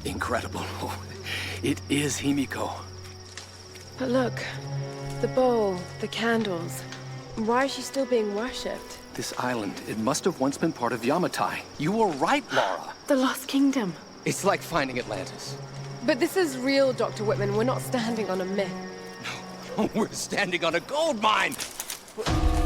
Incredible. It is Himiko. But look, the bowl, the candles. Why is she still being worshipped? This island, it must have once been part of Yamatai. You were right, Lara. The Lost Kingdom. It's like finding Atlantis. But this is real, Dr. Whitman. We're not standing on a myth. No, we're standing on a gold mine!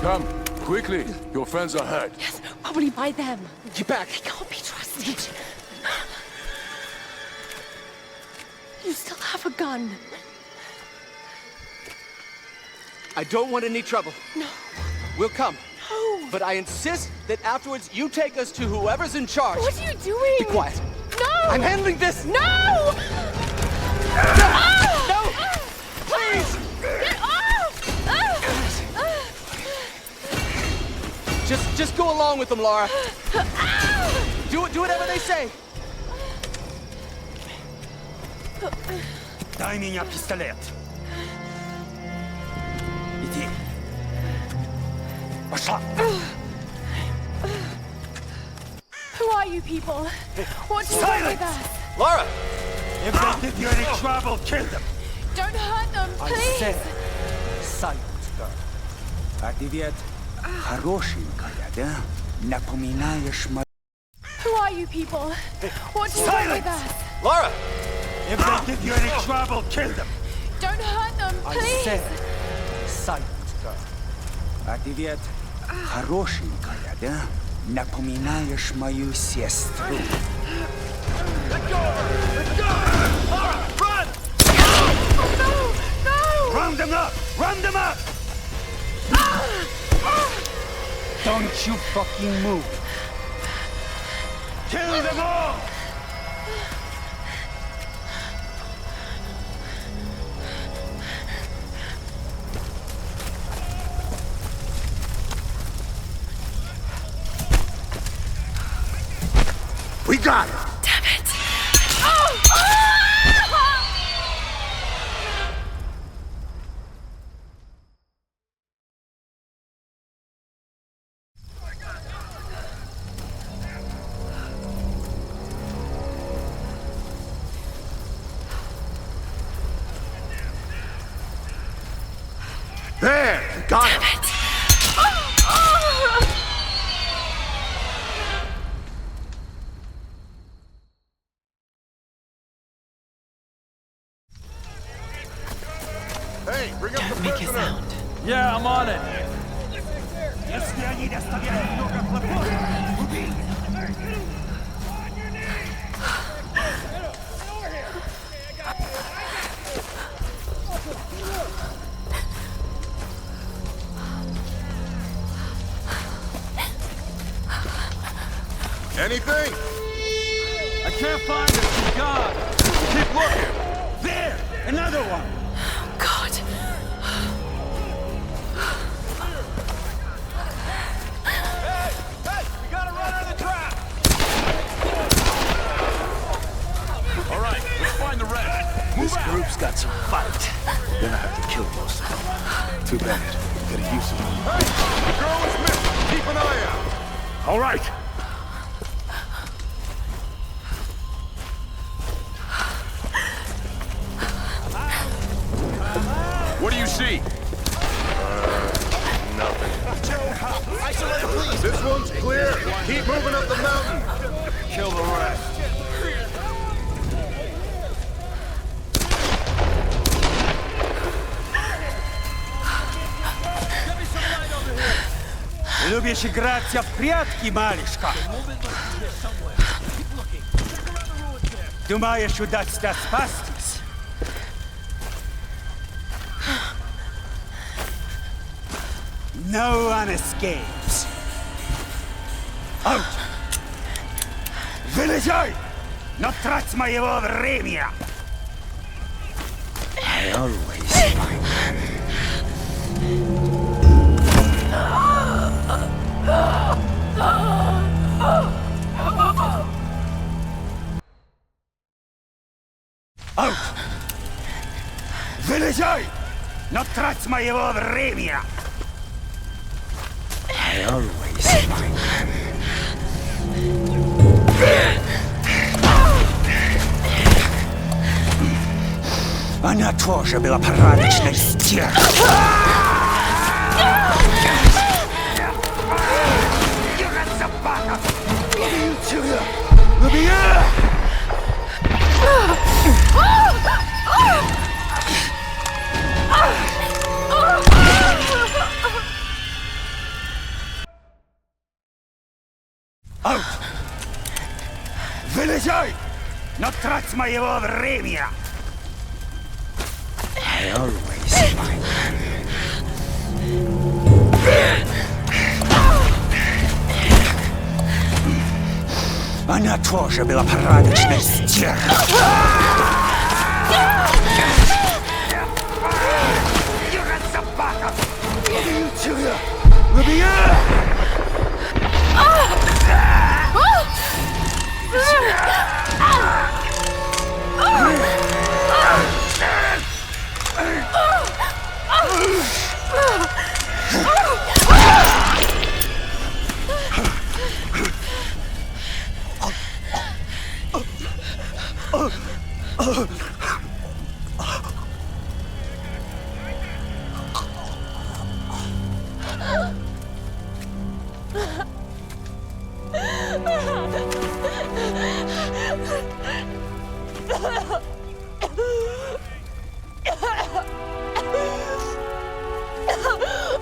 Come, quickly. Your friends are hurt. Yes, probably by them. Get back! They can't be trusted. You still have a gun. I don't want any trouble. No. We'll come. No. But I insist that afterwards you take us to whoever's in charge. What are you doing? Be quiet. No! I'm handling this! No! No! Please! Get off! Just go along with them, Lara. Do whatever they say. Дай меня пистолет. Иди. Пошла. Who are you people? What do you want with us? Lara! If they give you any trouble, kill them. Don't hurt them, I please! said, silence, girl. А ты ведь хорошенькая, да? Напоминаешь мою... Who are you people? What do you want with us? Lara! If they give you any trouble, kill them. Don't hurt them, I please! said, silence, girl. А ты ведь хорошенькая, да? Напоминаешь мою сестру. Let go! Let go! Lara, run! No! No! Round them up! Round them up! Don't you fucking move! Kill them all! We got it! Damn it! There! Got it! Hey, bring up Don't the make a prisoner. sound. Yeah, I'm on it. Если они доставляют много хлопот, убей! Anything? I can't find it. She's gone. Keep looking. There! Another one! God. Hey! We gotta run out of the trap! All right, let's find the rest. Move This out. group's got some fight. We're gonna have to kill most of them. Too bad. Could have used them. Hey, the girl is missing. Keep an eye out. All right. What do you see? Nothing. Isolate, please! This one's clear. Keep moving up the mountain. Kill the rest. Любишь играться в прятки, малышка? Думаешь, удастся спастись? No one escapes. Out! Вылезай! Но трать моего времени! I always find Out! Вылезай! Но трать моего времени! I always find Она тоже была порядочной стервой. Аут! Вылезай! Но трать моего времени! I always fight. Она тоже была порядочной стервой. Собака!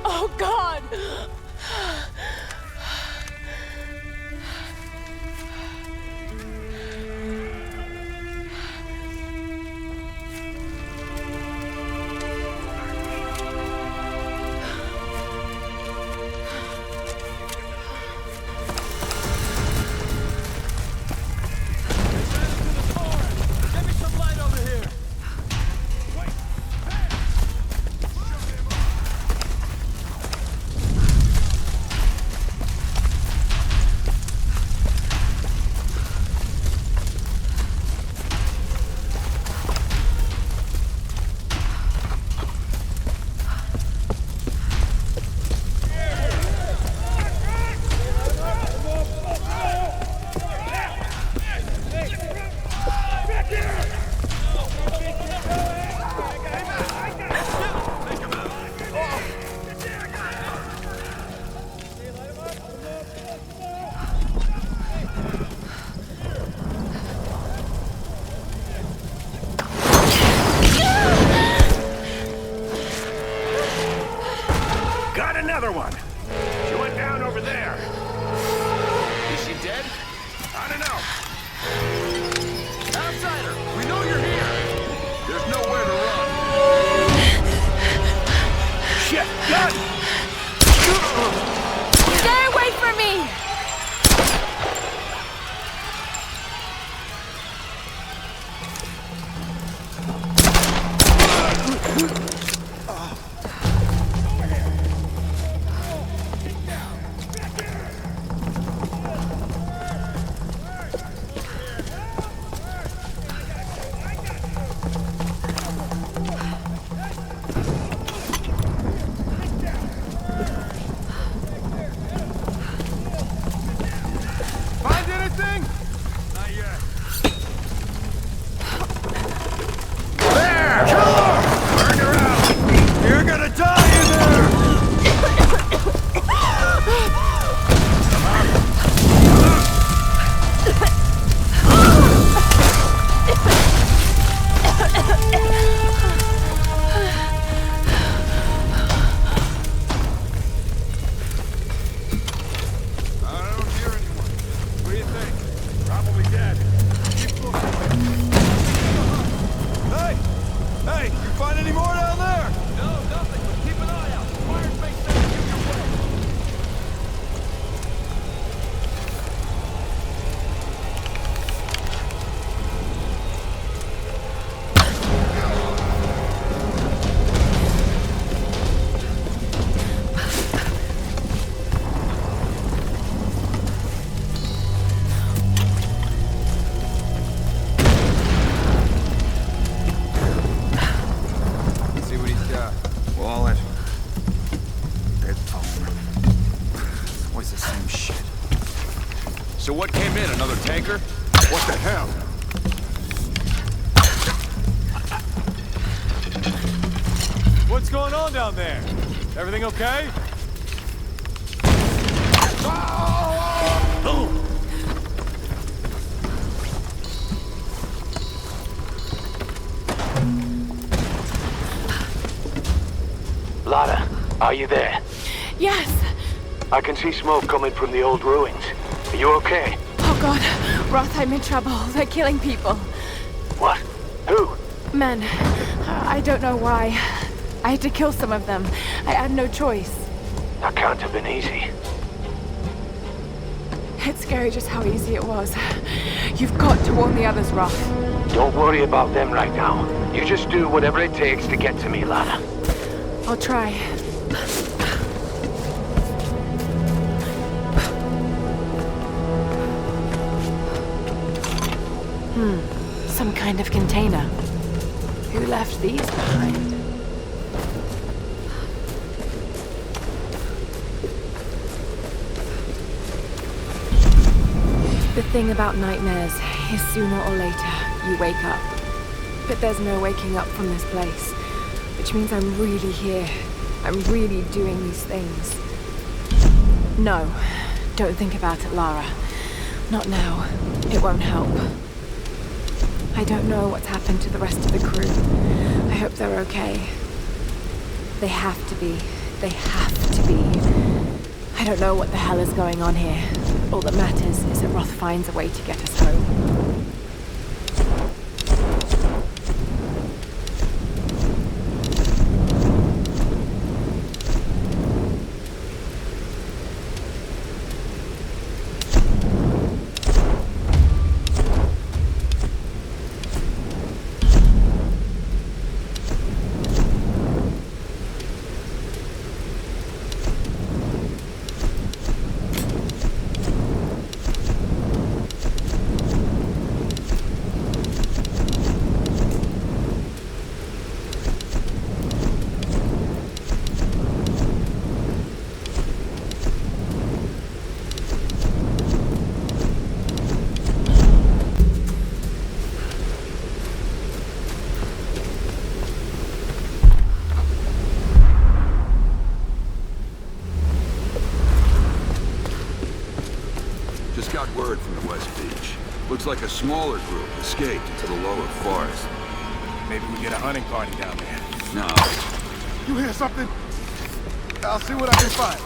Oh, God! Give me some light over here. Got another one! She went down over there. Is she dead? I don't know. Outsider, we know you're here. There's nowhere to run. Shit! Gun! Stay away from me! Find anything? Not yet. There! Kill her! Burn her out! You're gonna die in there! I don't hear anyone. What do you think? Probably dead. Keep looking. Hey! Hey! You find any more down there? No, nothing, but keep an eye out. Fires may send you your way. See what he's got. Wallet. Dead phone. Always the same shit. So what came in? Another tanker? What the hell? What's going on down there? Everything okay? Lara, are you there? Yes! I can see smoke coming from the old ruins. Are you okay? Oh god, Roth, I'm in trouble. They're killing people. What? Who? Men. I don't know why. I had to kill some of them. I had no choice. That can't have been easy. It's scary just how easy it was. You've got to warn the others, Roth. Don't worry about them right now. You just do whatever it takes to get to me, Lara. I'll try. Some kind of container. Who left these behind? The thing about nightmares is sooner or later, you wake up. But there's no waking up from this place. Which means I'm really here. I'm really doing these things. No, don't think about it, Lara. Not now. It won't help. I don't know what's happened to the rest of the crew. I hope they're okay. They have to be. They have to be. I don't know what the hell is going on here. All that matters is that Roth finds a way to get us home. Got word from the West Beach. Looks like a smaller group escaped into the lower forest. Maybe we get a hunting party down there. No. You hear something? I'll see what I can find.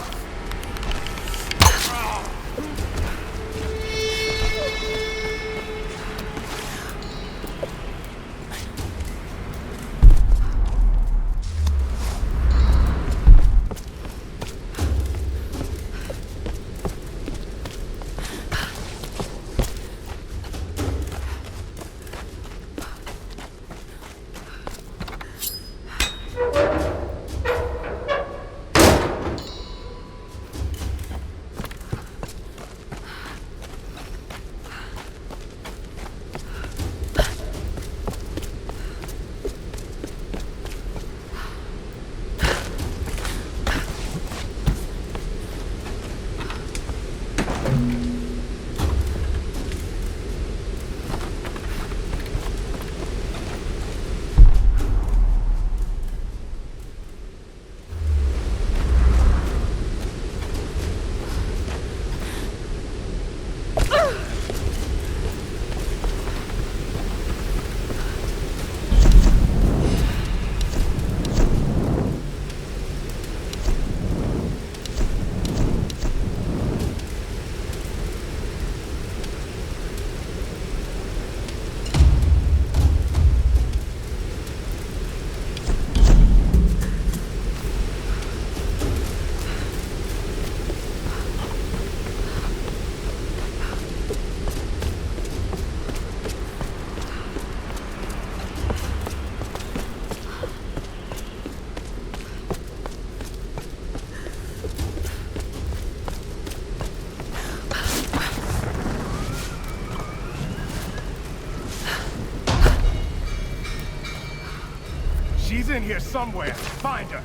She's in here somewhere. Find her.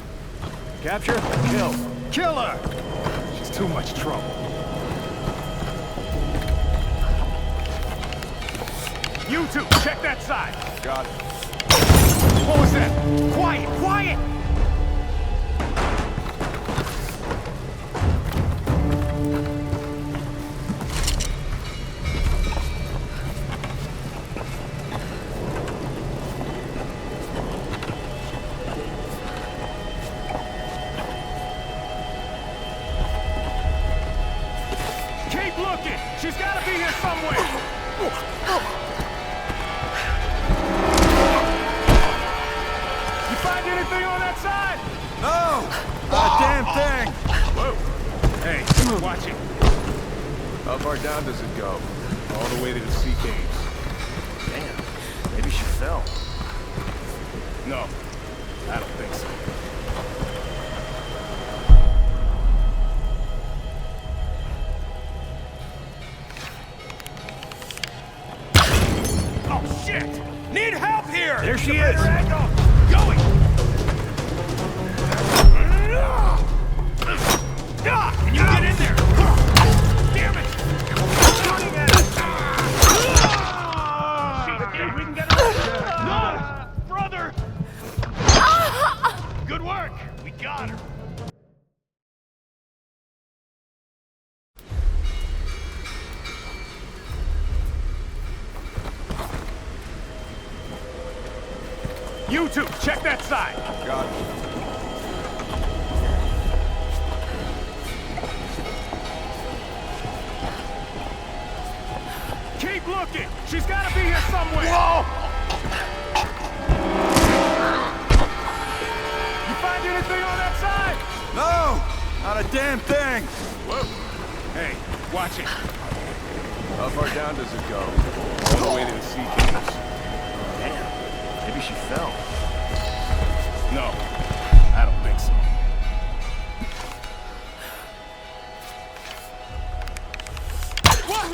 Capture? Kill. Kill her! She's too much trouble. You two, check that side. Got it. What was that? Quiet, quiet! How far down does it go? All the way to the sea caves. Damn, maybe she fell. No, I don't think so. Oh, shit! Need help here! There she is! Going! Can you get in there? Damn it! Shooting at us! We can get her! No! Brother! Good work! We got her! You two, check that side! Got it. Keep looking! She's gotta be here somewhere! Whoa! You find anything on that side? No! Not a damn thing! Whoa! Hey, watch it. How far down does it go? All the way to the sea caves. Damn, maybe she fell. No, I don't think so. What?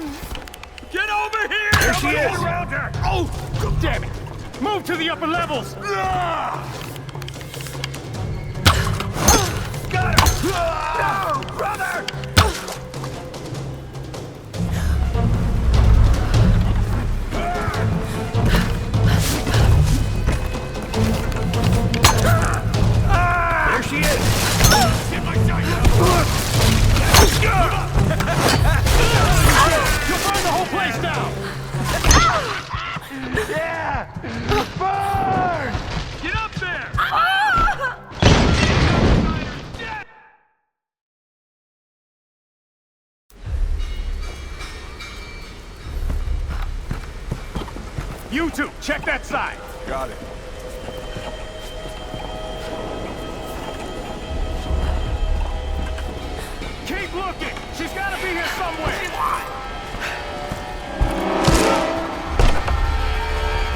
Get over here! There she Everyone is! around her! Oh, damn it! Move to the upper levels! Got her! No, brother! There she is! Get my shot! You'll burn the whole place down! Yeah! Burn! Get up there! You two, check that side! Got it. Keep looking! She's gotta be here somewhere!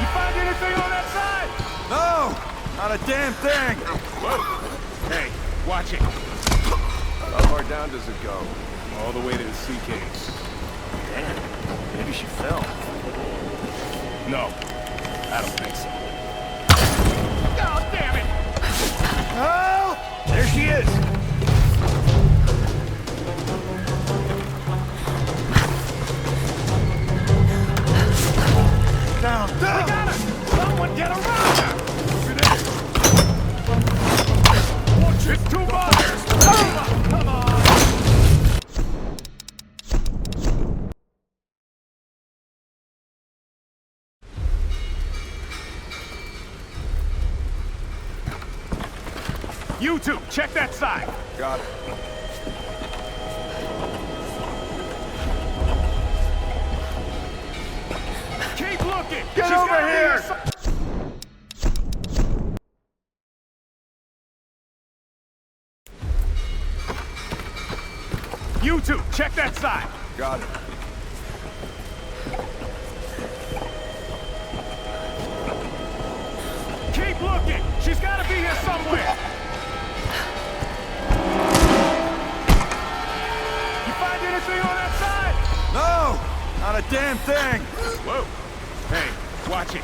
You find anything on that side? No! Not a damn thing! Whoa! Hey, watch it. How far down does it go? All the way to the sea caves. Damn, maybe she fell. No, I don't think so. Oh, damn it! Oh! There she is! Down, We down! got her! Someone get around her! It's too much! Come on! You two, check that side! Got it. Keep looking! Get She's over gotta be here! You two, check that side! Got it. Keep looking! She's gotta be here somewhere! You find anything on that side? No! Not a damn thing! Whoa! Hey, watch it.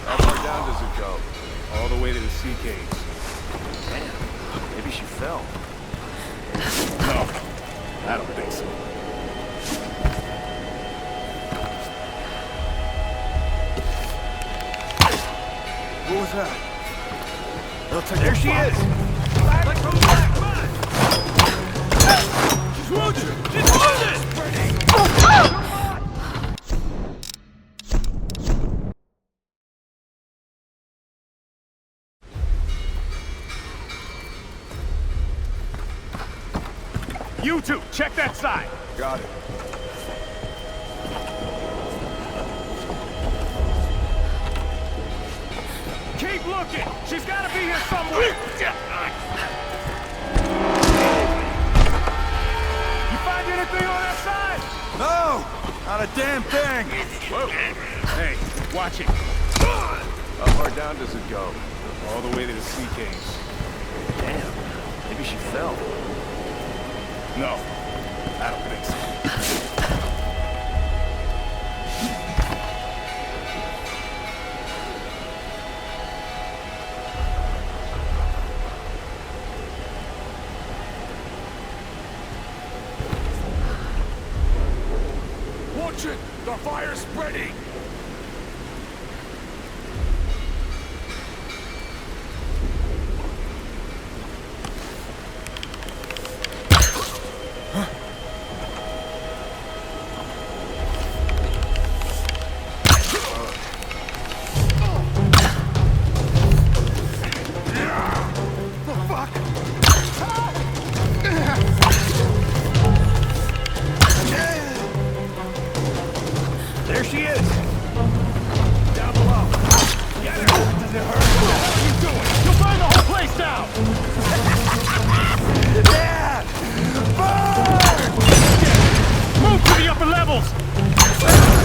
How far down does it go? All the way to the sea caves. Damn, maybe she fell. No, I don't think so. What was that? They'll take There the she fight. is! Let's go back! She's wounded! She's wounded! You two, check that side! Got it. Keep looking! She's gotta be here somewhere! You find anything on that side? No! Not a damn thing! Whoa. Hey, watch it. How far down does it go? All the way to the sea caves. Damn. Maybe she fell. No, I don't think so. Watch it! The fire's spreading! There she is! Down below. Get her! Does it hurt? What are you doing? You'll burn the whole place down! Yeah! Burn! Move to the upper levels!